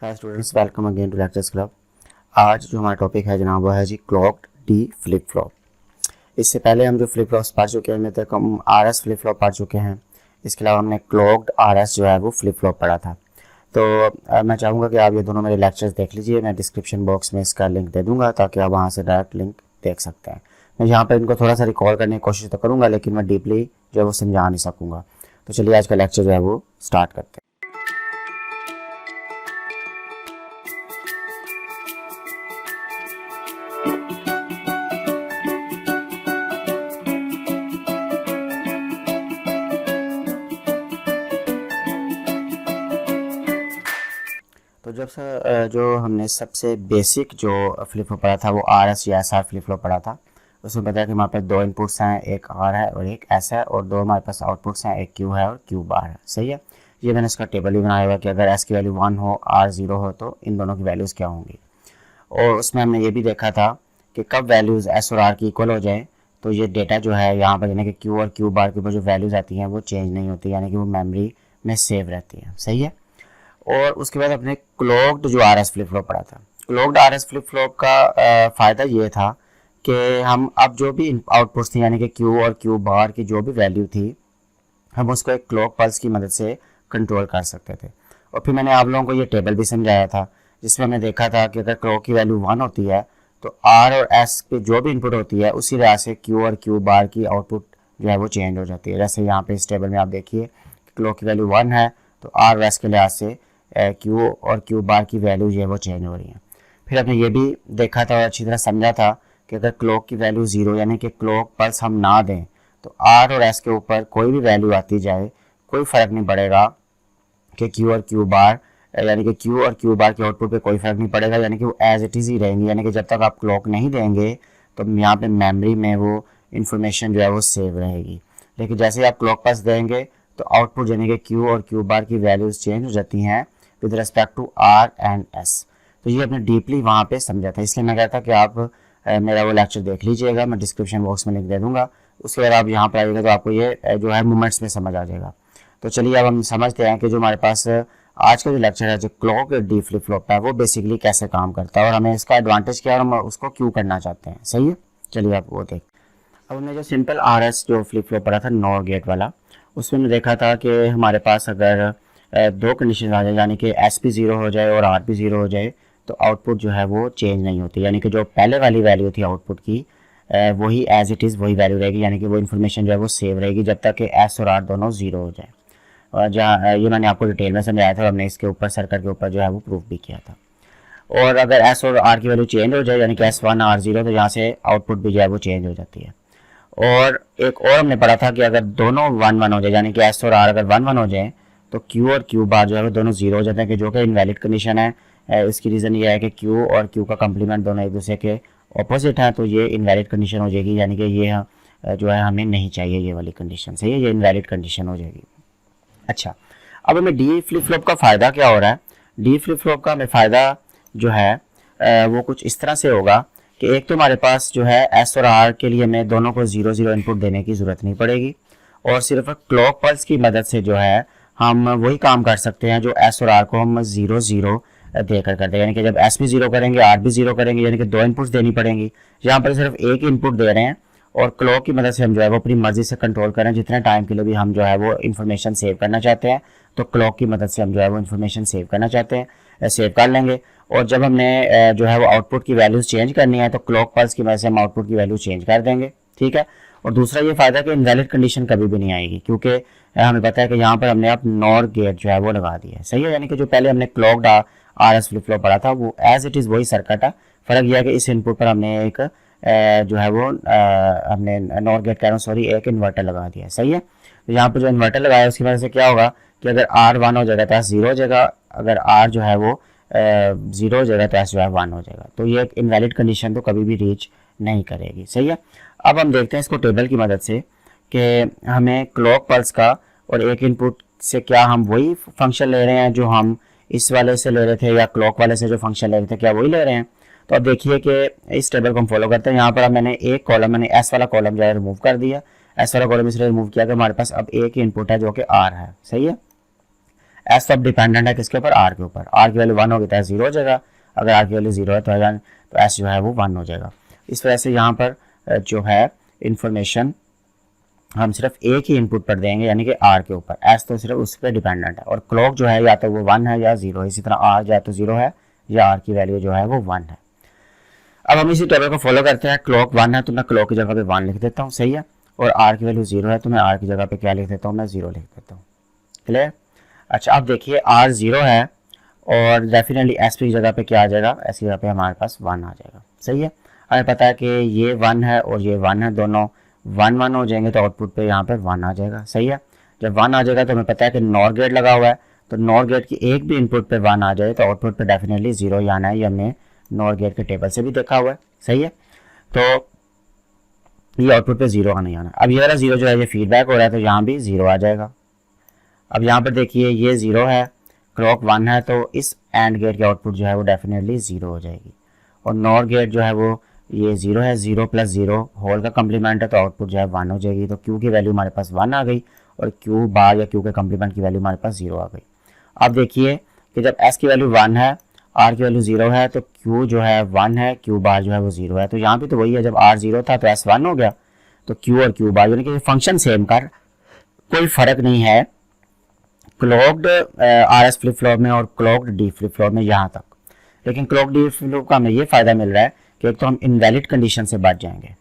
Hi students, welcome again to lectures club. आज जो हमारा टॉपिक है जनाब वो है जी क्लॉक्ड डी फ्लिप फ्लॉप। इससे पहले हम जो फ्लिप फ्लॉप्स पढ़ चुके हैं, तक हम आर एस फ्लिप फ्लॉप पढ़ चुके हैं। इसके अलावा हमने क्लॉक्ड आर एस जो है वो फ्लिप फ्लॉप पढ़ा था। तो मैं चाहूँगा कि आप ये दोनों मेरे लेक्चर्स देख लीजिए। मैं डिस्क्रिप्शन बॉक्स में इसका लिंक दे दूँगा ताकि आप वहाँ से डायरेक्ट लिंक देख सकते हैं। मैं यहाँ पर इनको थोड़ा सा रिकॉल करने की कोशिश तो करूँगा, लेकिन मैं डीपली जो है वो समझा नहीं सकूँगा। तो चलिए आज का लेक्चर जो है वो स्टार्ट करते हैं। तो जो हमने सबसे बेसिक जो फ्लिप फ्लॉप पढ़ा था वो आर एस या एस आर फ्लिप फ्लॉप पढ़ा था। उसमें बताया कि हमारे पास दो इनपुट्स हैं, एक आर है और एक एस है, और दो हमारे पास आउटपुट्स हैं, एक क्यू है और क्यू बार है। सही है। ये मैंने इसका टेबल भी बनाया हुआ कि अगर एस की वैल्यू 1 हो, आर 0 हो, तो इन दोनों की वैल्यूज़ क्या होंगी। और उसमें हमने ये भी देखा था कि कब वैल्यूज़ एस और आर की इक्वल हो जाए तो ये डेटा जो है यहाँ पर, यानी कि क्यू और क्यू बार के ऊपर जो वैल्यूज़ आती हैं वो चेंज नहीं होती, यानी कि वो मेमोरी में सेव रहती है। सही है। और उसके बाद अपने क्लॉक्ड जो आर एस फ्लिप फ्लॉप पढ़ा था। Clogged R S flip flop का फ़ायदा ये था कि हम अब जो भी आउटपुट्स थी, यानी कि क्यू और क्यू बार की जो भी वैल्यू थी, हम उसको एक क्लॉक पल्स की मदद से कंट्रोल कर सकते थे। और फिर मैंने आप लोगों को ये टेबल भी समझाया था जिसमें हमने देखा था कि अगर क्लॉक की वैल्यू 1 होती है तो आर और एस पे जो भी इनपुट होती है उसी तरह से क्यू और क्यू बार की आउटपुट जो है वो चेंज हो जाती है। जैसे यहाँ पे इस टेबल में आप देखिए क्लॉक की वैल्यू 1 है तो आर और एस के लिहाज से क्यू और क्यू बार की वैल्यू जो है वो चेंज हो रही है। फिर हमने ये भी देखा था और अच्छी तरह समझा था कि अगर क्लॉक की वैल्यू 0 यानी कि क्लॉक पल्स हम ना दें तो आर और एस के ऊपर कोई भी वैल्यू आती जाए कोई फ़र्क नहीं पड़ेगा कि क्यू और क्यू बार, यानी कि क्यू और क्यू बार के आउटपुट पे कोई फ़र्क नहीं पड़ेगा, यानी कि वो एज इट इज़ ही रहेंगी। यानी कि जब तक आप क्लॉक नहीं देंगे तो यहाँ पे मेमोरी में वो इन्फॉर्मेशन जो है वो सेव रहेगी। लेकिन जैसे ही आप क्लॉक पल्स देंगे तो आउटपुट यानी कि क्यू और क्यू बार की वैल्यूज़ चेंज हो जाती हैं with respect to R and S. तो ये अपने डीपली वहाँ पे समझा था, इसलिए मैं कहता कि आप मेरा वो लेक्चर देख लीजिएगा। मैं डिस्क्रिप्शन बॉक्स में लिंक दे दूँगा। उसके बाद आप यहाँ पर आइएगा तो आपको ये जो है मोमेंट्स में समझ आ जाएगा। तो चलिए अब हम समझते हैं कि जो हमारे पास आज का जो लेक्चर है, जो क्लॉक डी फ्लिप फ्लॉप है, वो बेसिकली कैसे काम करता है और हमें इसका एडवांटेज क्या है और हम उसको क्यों करना चाहते हैं। सही है। चलिए आप वो देख। अब हमने जो सिंपल आर एस जो फ्लिप फ्लॉप पढ़ा था नॉर गेट वाला, उसमें हमने देखा था कि हमारे पास अगर दो कंडीशन आ जाए, यानी कि एस भी 0 हो जाए और आर भी 0 हो जाए, तो आउटपुट जो है वो चेंज नहीं होती। यानी कि जो पहले वाली वैल्यू थी आउटपुट की वही एज इट इज़ वही वैल्यू रहेगी, यानी कि वो इन्फॉर्मेशन जो है वो सेव रहेगी जब तक कि एस और आर दोनों 0 हो जाए। और जहाँ ये मैंने आपको डिटेल में समझाया था और हमने इसके ऊपर सर्किट के ऊपर जो है वो प्रूफ भी किया था। और अगर एस और आर की वैल्यू चेंज हो जाए, यानी कि S1 R0, तो यहाँ से आउटपुट भी जो है वो चेंज हो जाती है। और एक और हमने पढ़ा था कि अगर दोनों 1 1 हो जाए, यानी कि एस और आर अगर 1 1 हो जाए तो क्यू और क्यू बार जो है वो दोनों 0 हो जाते हैं, कि जो कि इनवैलिड कंडीशन है। इसकी रीज़न ये है कि क्यू और क्यू का कंप्लीमेंट दोनों एक दूसरे के ऑपोजिट हैं, तो ये इनवैलिड कंडीशन हो जाएगी, यानी कि ये जो है हमें नहीं चाहिए ये वाली कंडीशन। सही है, ये इनवैलिड कंडीशन हो जाएगी। अच्छा, अब हमें डी फ्लिप फ्लॉप का फ़ायदा क्या हो रहा है। डी फ्लिप फ्लॉप का हमें फ़ायदा जो है वो कुछ इस तरह से होगा कि एक तो हमारे पास जो है एस और आर के लिए हमें दोनों को 0 0 इनपुट देने की ज़रूरत नहीं पड़ेगी, और सिर्फ क्लॉक पल्स की मदद से जो है हम वही काम कर सकते हैं जो एस और आर को हम 0 0 देकर करते हैं। यानी कि जब एस भी 0 करेंगे, आर भी 0 करेंगे, यानी कि दो इनपुट्स देनी पड़ेंगी। यहाँ पर सिर्फ एक इनपुट दे रहे हैं और क्लॉक की मदद से हम जो है वो अपनी मर्जी से कंट्रोल करें जितने टाइम के लिए भी हम जो है वो इन्फॉर्मेशन सेव करना चाहते हैं, तो क्लॉक की मदद से हम जो है वो इन्फॉर्मेशन सेव करना चाहते हैं, सेव कर लेंगे। और जब हमने जो है वो आउटपुट की वैल्यूज चेंज करनी है तो क्लॉक पल्स की मदद से हम आउटपुट की वैल्यू चेंज कर देंगे। ठीक है। और दूसरा ये फायदा कि इनवैलिड कंडीशन कभी भी नहीं आएगी, क्योंकि हमें पता है कि यहाँ पर हमने अब नॉर गेट जो है वो लगा दिया है। सही है। यानी कि जो पहले हमने clogged R S flip flop पढ़ा था वो एज इट इज़ वही सर्किट है। फ़र्क यह है कि इस इनपुट पर हमने एक जो है वो हमने नॉर गेट कह रहा हूँ, सॉरी, एक इन्वर्टर लगा दिया है। सही है। तो यहाँ पर जो इन्वर्टर लगाया है उसकी वजह से क्या होगा कि अगर आर 1 हो जाएगा तो एस 0 हो जाएगा, अगर आर जो है वो 0 हो जाएगा तो एस जो है 1 हो जाएगा। तो ये एक इनवैलिड कंडीशन तो कभी भी रीच नहीं करेगी। सही है। अब हम देखते हैं इसको टेबल की मदद से कि हमें क्लॉक पल्स का और एक इनपुट से क्या हम वही फंक्शन ले रहे हैं जो हम इस वाले से ले रहे थे, या क्लॉक वाले से जो फंक्शन ले रहे थे क्या वही ले रहे हैं। तो अब देखिए कि इस टेबल को हम फॉलो करते हैं। यहाँ पर मैंने एक कॉलम, मैंने एस वाला कॉलम जो है रिमूव कर दिया। एस वाला कॉलम इसलिए रिमूव किया कि हमारे पास अब एक ही इनपुट है जो कि आर है। सही है। एस तो अब डिपेंडेंट है किसके ऊपर, आर के ऊपर। आर की वैल्यू 1 होगी तो एस 0 हो जाएगा, अगर आर की वैल्यू 0 है तो एस जो है वो 1 हो जाएगा। इस वजह से यहाँ पर जो है इंफॉर्मेशन हम सिर्फ एक ही इनपुट पर देंगे, यानी कि आर के ऊपर, एस तो सिर्फ उस पर डिपेंडेंट है। और क्लॉक जो है या तो वो 1 है या 0 है, इसी तरह आर या तो 0 है या आर की वैल्यू जो है वो 1 है। अब हम इसी टेबल को फॉलो करते हैं। क्लॉक 1 है तो मैं क्लॉक की जगह पे 1 लिख देता हूँ, सही है। और आर की वैल्यू 0 है तो मैं आर की जगह पे क्या लिख देता हूँ, मैं 0 लिख देता हूँ। क्लियर। अच्छा अब देखिए आर 0 है और डेफिनेटली एस की जगह पे क्या आ जाएगा, एस की जगह पे हमारे पास 1 आ जाएगा, सही है। हमें पता है कि ये 1 है और ये 1 है, दोनों 1 1 हो जाएंगे तो आउटपुट पे यहाँ पर 1 आ जाएगा, सही है। जब 1 आ जाएगा तो हमें पता है कि नॉर गेट लगा हुआ है, तो नॉर गेट की एक भी इनपुट पे 1 आ जाए तो आउटपुट पे डेफिनेटली 0 ही आना है, ये हमने नॉर गेट के टेबल से भी देखा हुआ है, सही है। तो ये आउटपुट पे 0 आना ही आना। अब ये वाला 0 जो है ये फीडबैक हो रहा है तो यहाँ भी 0 आ जाएगा। अब यहाँ पर देखिए ये 0 है, क्लॉक 1 है, तो इस एंड गेट की आउटपुट जो है वो डेफिनेटली 0 हो जाएगी। और नॉर गेट जो है वो ये 0 है, 0 + 0 होल का कम्प्लीमेंट है तो आउटपुट जो है 1 हो जाएगी। तो क्यू की वैल्यू हमारे पास 1 आ गई और क्यू बार या क्यू के कम्प्लीमेंट की वैल्यू हमारे पास 0 आ गई। अब देखिए कि जब एस की वैल्यू 1 है, आर की वैल्यू 0 है, तो क्यू जो है 1 है, क्यू बार जो है वो 0 है। तो यहाँ भी तो वही है, जब आर 0 था तो एस 1 हो गया, तो क्यू और क्यू बार यानी कि फंक्शन सेम का कोई फर्क नहीं है clogged R S flip flop में और क्लॉक्ड डी फ्लिप फ्लॉप में यहाँ तक। लेकिन क्लॉक डी फ्लिप फ्लॉप का हमें ये फायदा मिल रहा है कि एक तो हम इनवैलिड कंडीशन से बच जाएंगे,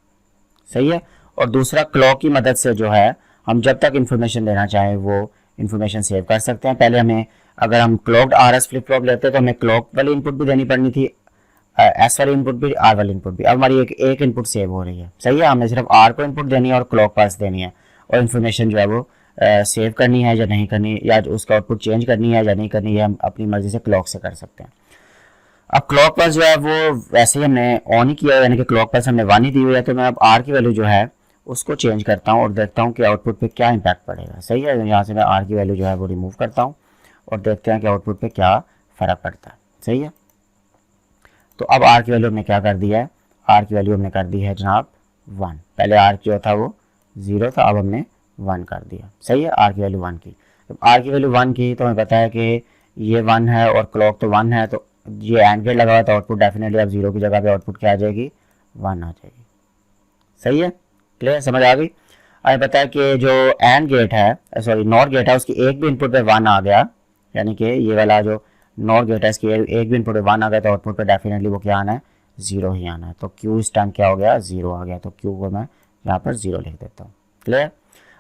सही है। और दूसरा क्लॉक की मदद से जो है हम जब तक इंफॉर्मेशन लेना चाहें वो इंफॉर्मेशन सेव कर सकते हैं। पहले हमें अगर हम clogged R S flip flop लेते तो हमें क्लॉक वाली इनपुट भी देनी पड़नी थी, एस वाली इनपुट भी, आर वाली इनपुट भी। अब हमारी एक इनपुट सेव हो रही है, सही है। हमें सिर्फ आर को इनपुट देनी है और क्लॉक पल्स देनी है, और इन्फॉर्मेशन जो है वो सेव करनी है या नहीं करनी, या उसका आउटपुट चेंज करनी है या नहीं करनी है, हम अपनी मर्जी से क्लॉक से कर सकते हैं। अब क्लॉक पल्स जो है वो वैसे ही हमने ऑन ही किया है, यानी कि क्लॉक पल्स हमने 1 ही दी हुई है। तो मैं अब आर की वैल्यू जो है उसको चेंज करता हूँ और देखता हूँ कि आउटपुट पे क्या इंपैक्ट पड़ेगा, सही है। यहाँ से मैं आर की वैल्यू जो है वो रिमूव करता हूँ और देखते हैं कि आउटपुट पे क्या फ़र्क पड़ता है, सही है। तो अब आर की वैल्यू हमने क्या कर दिया है, आर की वैल्यू हमने कर दी है जनाब 1। पहले आर जो था वो 0 था, अब हमने 1 कर दिया, सही है। आर की वैल्यू 1 की, तो आर की वैल्यू 1 की तो हमें पता है कि ये 1 है और क्लॉक तो 1 है, तो ये एंड गेट लगा हुआ तो आउटपुट डेफिनेटली अब 0 की जगह पे आउटपुट क्या आ जाएगी, 1 आ जाएगी, सही है। क्लियर, समझ आ गई। हमें पता है कि जो एंड गेट है, सॉरी नॉर गेट है, उसकी एक भी इनपुट पे 1 आ गया, यानी कि ये वाला जो नॉर गेट है इसकी एक भी इनपुट पे 1 आ गया तो आउटपुट पे डेफिनेटली वो क्या आना है, 0 ही आना है। तो क्यू इस टाइम क्या हो गया, 0 आ गया, तो क्यू को मैं यहाँ पर 0 लिख देता हूँ। क्लियर।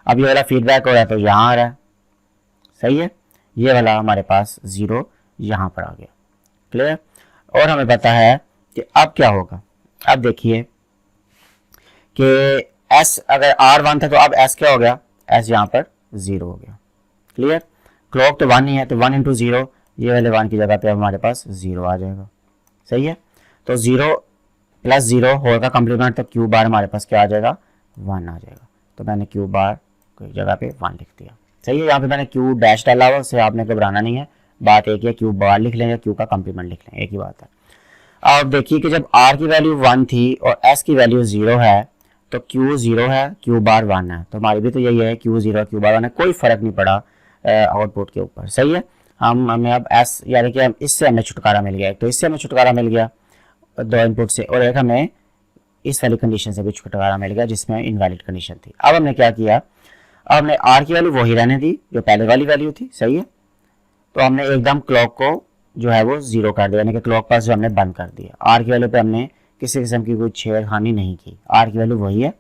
अब ये वाला फीडबैक हो रहा है तो यहाँ आ रहा है, सही है। ये वाला हमारे पास 0 यहाँ पर आ गया। क्लियर। और हमें पता है कि अब क्या होगा, अब देखिए कि S अगर R1 था तो अब S क्या हो गया, S यहाँ पर 0 हो गया। क्लियर। क्लॉक तो 1 ही है, तो 1 × 0, ये वाले 1 की जगह पे हमारे पास 0 आ जाएगा, सही है। तो 0 + 0 होगा कम्प्लीमेंट, तो क्यू बार हमारे पास क्या आ जाएगा, 1 आ जाएगा। तो मैंने क्यू बार की जगह पे 1 लिख दिया, सही है। यहाँ पे मैंने क्यू डैश डाला हुआ, उससे आपने घबराना नहीं है, बात एक है, क्यू बार लिख लें या क्यू का कम्प्लीमेंट लिख लें, एक ही बात है। अब देखिए कि जब R की वैल्यू 1 थी और S की वैल्यू 0 है, तो Q 0 है, Q बार 1 है, तो हमारी भी तो यही है, Q 0 Q बार 1 है, कोई फर्क नहीं पड़ा आउटपुट के ऊपर, सही है। हमें अब S यानी कि इससे हमें छुटकारा मिल गया, तो इससे हमें छुटकारा मिल गया 2 इनपुट से, और एक हमें इस वाली कंडीशन से भी छुटकारा मिल गया जिसमें इनवैलिड कंडीशन थी। अब हमने क्या किया, अब हमने R की वैल्यू वही रहने दी जो पहले वाली वैल्यू थी, सही है। तो हमने एकदम क्लॉक को जो है वो 0 कर दिया, यानी कि क्लॉक पास जो हमने बंद कर दिया। आर की वैल्यू पे हमने किसी किस्म की कोई छेड़खानी नहीं की, आर की वैल्यू वही है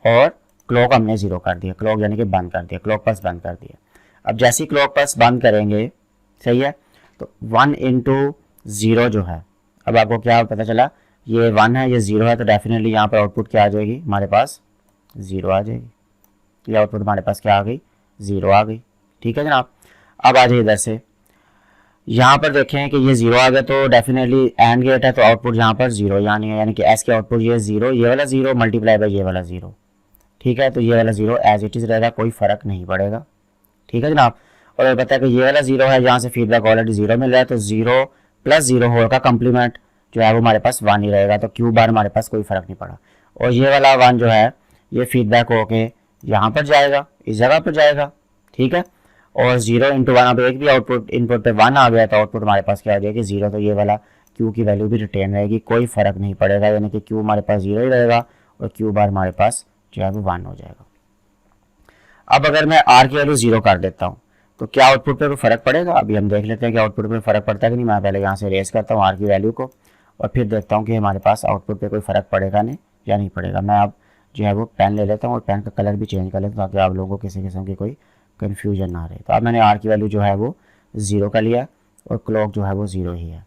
और क्लॉक हमने 0 कर दिया, क्लॉक यानी कि बंद कर दिया, क्लॉक पास बंद कर दिया। अब जैसे ही क्लॉक पास बंद करेंगे, सही है, तो 1 × 0 जो है, अब आपको क्या पता चला, ये 1 है, ये 0 है, तो डेफिनेटली यहाँ पर आउटपुट क्या आ जाएगी, हमारे पास 0 आ जाएगी। ये आउटपुट हमारे पास क्या आ गई, 0 आ गई, ठीक है जनाब। अब आ जाइए इधर से, यहाँ पर देखें कि ये 0 आ गया, तो डेफिनेटली एंड गेट है तो आउटपुट यहाँ पर 0 यानी है, यानी कि एस के आउटपुट ये 0, ये वाला 0 मल्टीप्लाई बाय ये वाला 0, ठीक है। तो ये वाला 0 एज इट इज़ रहेगा, कोई फर्क नहीं पड़ेगा, ठीक है जनाब। और ये पता है कि ये वाला 0 है, यहाँ से फीडबैक ऑलरेडी 0 मिल रहा है, तो 0 + 0 होल का कम्प्लीमेंट जो है वो हमारे पास 1 ही रहेगा, तो क्यू बार हमारे पास कोई फर्क नहीं पड़ा। और ये वाला 1 जो है ये फीडबैक होके यहाँ पर जाएगा, इस जगह पर जाएगा, ठीक है। और 0 × 1, अब एक भी आउटपुट इनपुट पे 1 आ गया तो आउटपुट हमारे पास क्या हो जाएगी 0, तो ये वाला क्यू की वैल्यू भी रिटेन रहेगी, कोई फ़र्क नहीं पड़ेगा, यानी कि क्यू हमारे पास 0 ही रहेगा और क्यू बार हमारे पास जो है वो 1 हो जाएगा। अब अगर मैं आर की वैल्यू 0 कर देता हूँ तो क्या आउटपुट पे कोई फ़र्क पड़ेगा? अभी हम देख लेते हैं कि आउटपुट पे फ़र्क पड़ता है कि नहीं। मैं पहले यहाँ से रेस करता हूँ आर की वैल्यू को और फिर देखता हूँ कि हमारे पास आउटपुट पे कोई फ़र्क पड़ेगा नहीं या नहीं पड़ेगा। मैं अब जो है वो पेन ले लेता हूँ और पेन का कलर भी चेंज कर लेता हूँ ताकि आप लोगों को किसी किस्म की कोई कन्फ्यूजन ना रहे। तो अब मैंने आर की वैल्यू जो है वो 0 का लिया और क्लॉक जो है वो 0 ही है।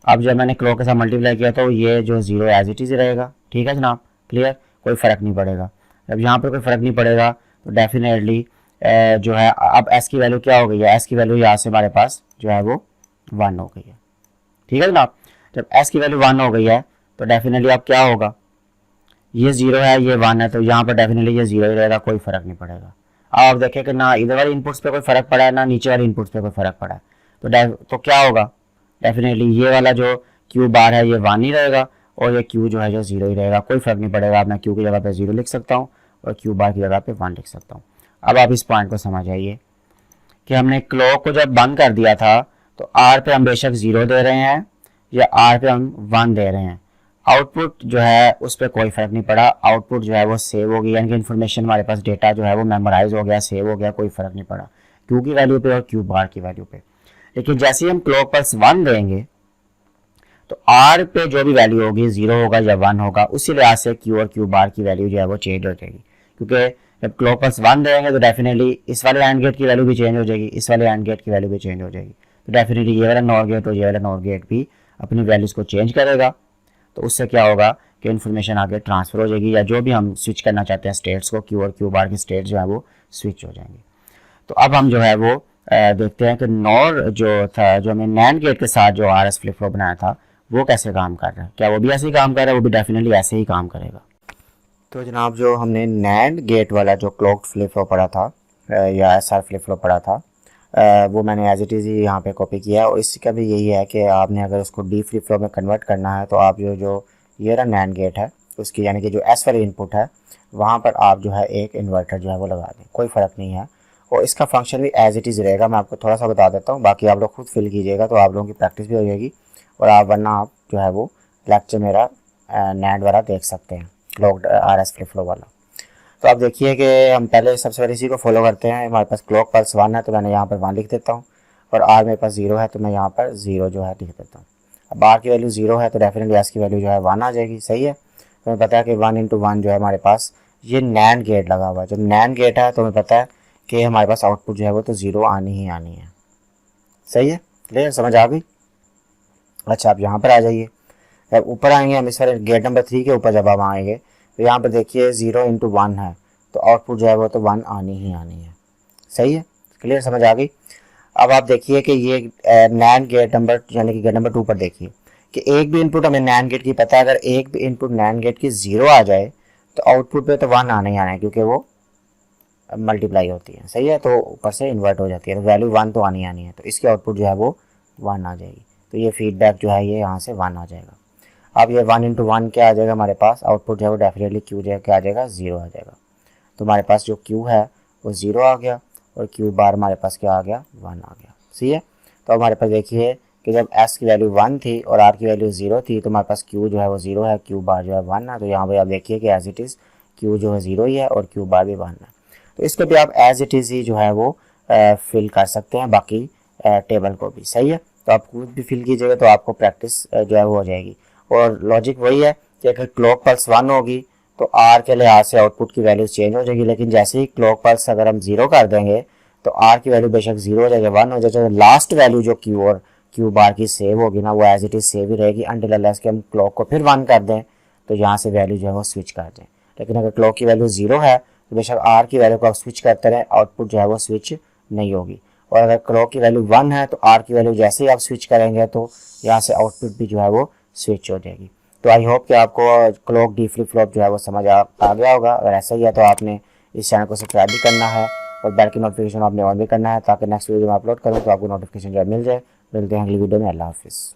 अब जब मैंने क्लॉक के साथ मल्टीप्लाई किया तो ये जो 0 एज इट इज़ रहेगा। ठीक है जनाब, क्लियर, कोई फ़र्क नहीं पड़ेगा। अब यहाँ पर कोई फ़र्क नहीं पड़ेगा तो डेफिनेटली जो है अब एस की वैल्यू क्या हो गई है, एस की वैल्यू यहाँ से हमारे पास जो है वो 1 हो गई है। ठीक है जनाब, जब एस की वैल्यू 1 हो गई है तो डेफिनेटली अब क्या होगा, ये 0 है ये 1 है, तो यहाँ पर डेफिनेटली ये 0 ही रहेगा, कोई फ़र्क नहीं पड़ेगा। अब आप देखें कि ना इधर वाले इनपुट्स पे कोई फ़र्क पड़ा है ना नीचे वाले इनपुट्स पे कोई फ़र्क पड़ा है, तो क्या होगा, डेफिनेटली ये वाला जो क्यू बार है ये 1 ही रहेगा और ये क्यू जो है जो 0 ही रहेगा, कोई फ़र्क नहीं पड़ेगा। अब मैं क्यू की जगह पे 0 लिख सकता हूँ और क्यू बार की जगह पे 1 लिख सकता हूँ। अब आप इस पॉइंट को समझ आइए कि हमने क्लॉक को जब बंद कर दिया था तो आर पे हम बेशक 0 दे रहे हैं या आर पे हम 1 दे रहे हैं, आउटपुट जो है उस पर कोई फ़र्क नहीं पड़ा, आउटपुट जो है वो सेव हो गई, यानी कि इन्फॉर्मेशन हमारे पास डेटा जो है वो मेमोराइज हो गया, सेव हो गया, कोई फ़र्क नहीं पड़ा क्यू की वैल्यू पे और क्यू बार की वैल्यू पे। लेकिन जैसे ही हम क्लॉक पल्स 1 देंगे तो आर पे जो भी वैल्यू होगी 0 होगा या 1 होगा, उसी लिहाज से क्यू और क्यू बार की वैल्यू जो है वो चेंज हो जाएगी। क्योंकि जब क्लॉक पल्स 1 देंगे तो डेफिनेटली इस वाले एंड गेट की वैल्यू भी चेंज हो जाएगी, इस वाले एंड गेट की वैल्यू भी चेंज हो जाएगी, तो डेफिनेटली ये वाला नॉर गेट और ये वाला नॉर गेट भी अपनी वैल्यूज़ को चेंज करेगा। तो उससे क्या होगा कि इन्फॉर्मेशन आगे ट्रांसफ़र हो जाएगी, या जो भी हम स्विच करना चाहते हैं स्टेट्स को, क्यू और क्यू बार की स्टेट जो है वो स्विच हो जाएंगे। तो अब हम जो है वो देखते हैं कि नॉर जो था, जो हमें नैंड गेट के साथ जो आर एस फ्लिप फ्लॉप बनाया था वो कैसे काम कर रहा है, क्या वो भी ऐसे ही काम कर रहा है? वो भी डेफिनेटली ऐसे ही काम करेगा। तो जनाब जो हमने नैंड गेट वाला जो क्लॉक्ड फ्लिप फ्लॉप पढ़ा था या एस आर फ्लिप फ्लॉप पढ़ा था, वो मैंने एज इट इज़ ही यहाँ पे कॉपी किया है। और इसका भी यही है कि आपने अगर उसको डी फ्लिप फ्लॉप में कन्वर्ट करना है तो आप जो ये रहा नैंड गेट है उसकी, यानी कि जो एस वाली इनपुट है वहाँ पर आप जो है एक इन्वर्टर जो है वो लगा दें, कोई फ़र्क नहीं है। और इसका फंक्शन भी एज इट इज़ रहेगा, मैं आपको थोड़ा सा बता देता हूँ, बाकी आप लोग खुद फिल कीजिएगा तो आप लोगों की प्रैक्टिस भी हो जाएगी। और आप वरना आप जो है वो लेक्चर मेरा नैंड वाला देख सकते हैं, clogged R S flip flop वाला। तो आप देखिए कि हम पहले सबसे पहले इसी को फॉलो करते हैं। हमारे पास क्लॉक पल्स 1 है तो मैंने यहाँ पर 1 लिख देता हूँ, और आर मेरे पास 0 है तो मैं यहाँ पर 0 जो है लिख देता हूँ। अब आर की वैल्यू 0 है तो डेफिनेटली एस की वैल्यू जो है 1 आ जाएगी, सही है। तो हमें पता है कि 1 × 1 जो है हमारे पास ये नैंड गेट लगा हुआ है। जब नैंड गेट है तो हमें पता है कि हमारे पास आउटपुट जो है वो तो 0 आनी ही आनी है, सही है, क्लियर, समझ आ गई। अच्छा आप यहाँ पर आ जाइए, जब ऊपर आएंगे हम इस वाले गेट नंबर 3 के ऊपर जब आप आएंगे तो यहाँ पर देखिए 0 × 1 है तो आउटपुट जो है वो तो 1 आनी ही आनी है, सही है, क्लियर, समझ आ गई। अब आप देखिए कि ये नैंड गेट नंबर यानी कि गेट नंबर 2 पर देखिए कि एक भी इनपुट हमें नैंड गेट की पता है, अगर एक भी इनपुट नैंड गेट की 0 आ जाए तो आउटपुट पे तो 1 आना ही आना है, क्योंकि वो मल्टीप्लाई होती है, सही है, तो ऊपर से इन्वर्ट हो जाती है, तो वैल्यू 1 तो आनी आनी है, तो इसकी आउटपुट जो है वो 1 आ जाएगी। तो ये फीडबैक जो है ये यहाँ से 1 आ जाएगा। अब ये 1 × 1 क्या आ जाएगा हमारे पास, आउटपुट जो है वो डेफिनेटली क्यू जो है क्या आ जाएगा, 0 आ जाएगा। तो हमारे पास जो क्यू है वो 0 आ गया और क्यू बार हमारे पास क्या आ गया, 1 आ गया, सही है। तो हमारे पास देखिए कि जब एस की वैल्यू 1 थी और आर की वैल्यू 0 थी तो हमारे पास क्यू जो है वो 0 है, क्यू बार जो है 1 है। तो यहाँ पर आप देखिए कि एज इट इज़ क्यू जो है 0 ही है और क्यू बार भी 1 है। तो इसको भी आप एज इट इज़ ही जो है वो फिल कर सकते हैं, बाकी टेबल को भी, सही है। तो आप खुद भी फिल कीजिएगा तो आपको प्रैक्टिस जो है वो हो जाएगी। और लॉजिक वही है कि अगर क्लॉक पल्स 1 होगी तो आर के लिहाज से आउटपुट की वैल्यू चेंज हो जाएगी, लेकिन जैसे ही क्लॉक पल्स अगर हम 0 कर देंगे तो आर की वैल्यू बेशक 0 हो जाएगी, 1 हो जाएगा, लास्ट वैल्यू जो क्यू और क्यू बार की सेव होगी ना वो एज इट इज़ सेव ही रहेगी अनटिल अनलेस कि हम क्लॉक को फिर 1 कर दें तो यहाँ से वैल्यू जो है वो स्विच कर दें। लेकिन अगर क्लॉक की वैल्यू 0 है तो बेशक आर की वैल्यू को आप स्विच करते रहें, आउटपुट जो है वो स्विच नहीं होगी। और अगर क्लॉक की वैल्यू 1 है तो आर की वैल्यू जैसे ही आप स्विच करेंगे तो यहाँ से आउटपुट भी जो है वो स्विच हो जाएगी। तो आई होप कि आपको क्लॉक डी फ्लिप फ्लॉप जो है वो समझ आ गया होगा। अगर ऐसा ही है तो आपने इस चैनल को सब्सक्राइब भी करना है और बेल की नोटिफिकेशन आपने ऑन भी करना है ताकि नेक्स्ट वीडियो में अपलोड करूँ तो आपको नोटिफिकेशन जो है मिल जाए। मिलते हैं अगली वीडियो में, अल्लाह हाफिज़।